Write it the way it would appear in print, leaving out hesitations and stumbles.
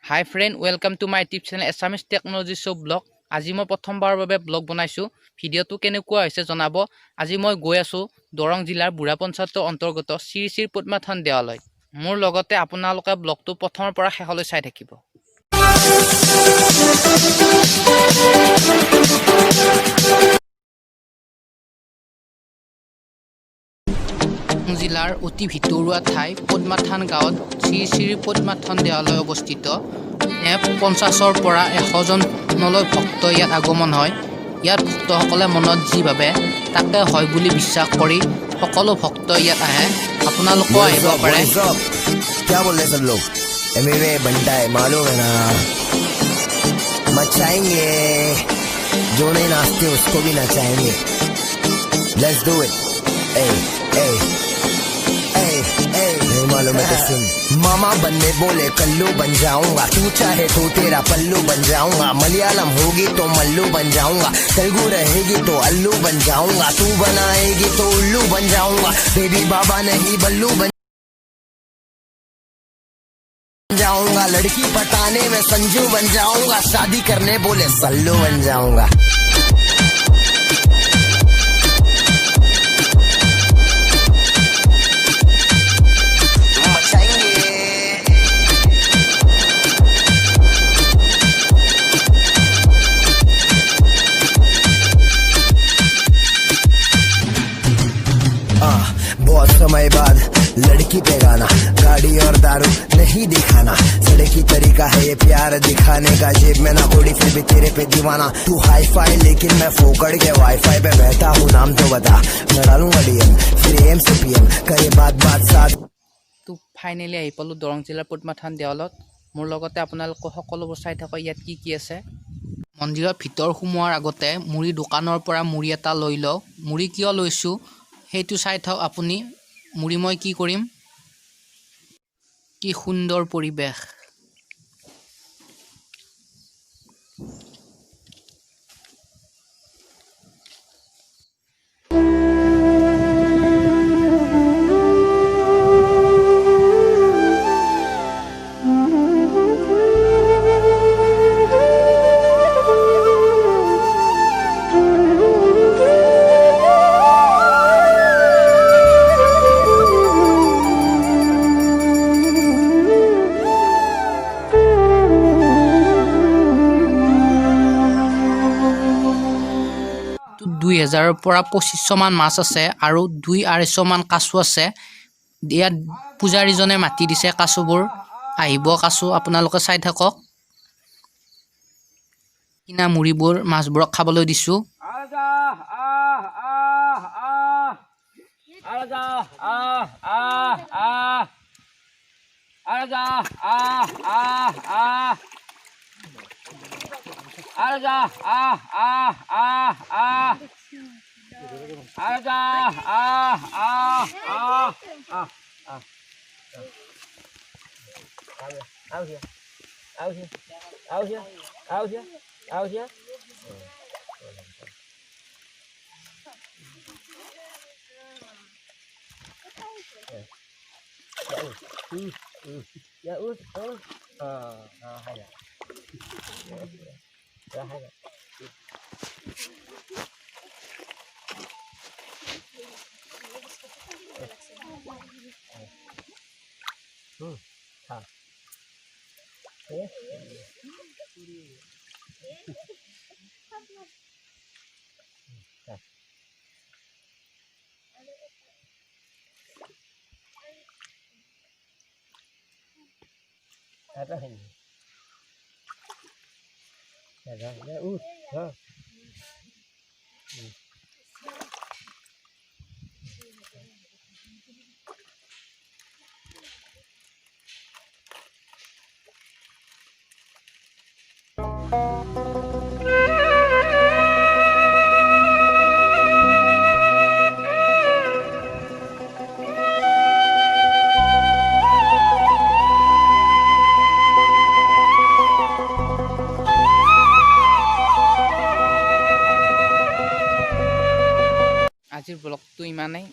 Hi friend, welcome to my YouTube channel Assamese Technology Show blog. আজি মই প্ৰথমবাৰৰ বাবে ব্লগ বনাইছো। ভিডিওটো কেনেকুৱা হৈছে জনাব। আজি মই গৈ আছো দৰং জিলাৰ বুঢ়া পঞ্চায়তৰ অন্তৰ্গত শ্ৰী পদ্মাথান দেৱালয়। মোৰ লগতে আপোনালোকে ব্লগটো প্ৰথমৰ পৰা শেষলৈ চাই থাকিব। জিলাৰ অতি ভিতৰুৱা ঠাই পদ্মাথান গাঁৱত শ্ৰী পদ্মাথান দেৱালয় অৱস্থিত। 50ৰ পৰা 100 জনলৈ ভক্ত ইয়াত আগমন হয়। ইয়াত ভক্তসকলে মনত যি ভাবে তাকে হয় বুলি বিশ্বাস কৰি সকলো ভক্ত ইয়াত আহে। আপোনালোকও আহিব পাৰে। क्या बोल रहे सब लोग एमवे बनता है मालूम है ना मचाएंगे जो नहीं नाचते उसको भी नचाएंगे लेट्स डू इट ए ए नहीं मालूम है तो सुन मामा बनने बोले कल्लू बन जाऊंगा तू चाहे तो तेरा पल्लू बन जाऊंगा मलयालम होगी तो मल्लू बन जाऊंगा तेलुगु रहेगी तो अल्लू बन जाऊंगा तू बनाएगी तो उल्लू बन जाऊंगा बेबी बाबा नहीं बल्लू बन जाऊंगा लड़की पटाने में संजू बन जाऊंगा शादी करने बोले सल्लू बन जाऊंगा बहुत समय बाद लड़की पे गाना गाड़ी और दारू नहीं दिखाना सड़की तरीका है ये प्यार दिखाने का जेब में ना कोड़ी फिर भी तेरे पे दीवाना तू हाई फाई लेकिन मैं फोकड़ के वाईफाई पे बैठा हूँ नाम तो बता मैं डालूंगा डीएम फिर एम से पीएम करे बात साथ তো ফাইনালি আহি পালো দৰং জিলাৰ পদ্মাথান দেৱালয়ত। মোৰ লগতে আপোনালোকে সকলোবোৰ চাই থাকক ইয়াত কি আছে। মন্দিৰৰ ভিতৰ সোমোৱাৰ আগতে মুড়ি দোকানৰ পৰা মুড়ি এটা লৈ লওঁ। মুড়ি কিয় লৈছো সেইটো চাই থাকক আপুনি। মুড়ি মই কি কৰিম। কি সুন্দৰ পৰিৱেশ। তো 2000ৰ পৰা 2500 মান মাছ আছে আৰু 2-250 মান কাছু আছে। ইয়াত পূজাৰীজনে মাতি দিছে কাছুবোৰ আহিব। কাছু আপোনালোকে চাই থাকক। কিনা মুড়িবোৰ মাছবোৰক খাবলৈ দিছো। আজিৰ ব্লগটো ইমানেই।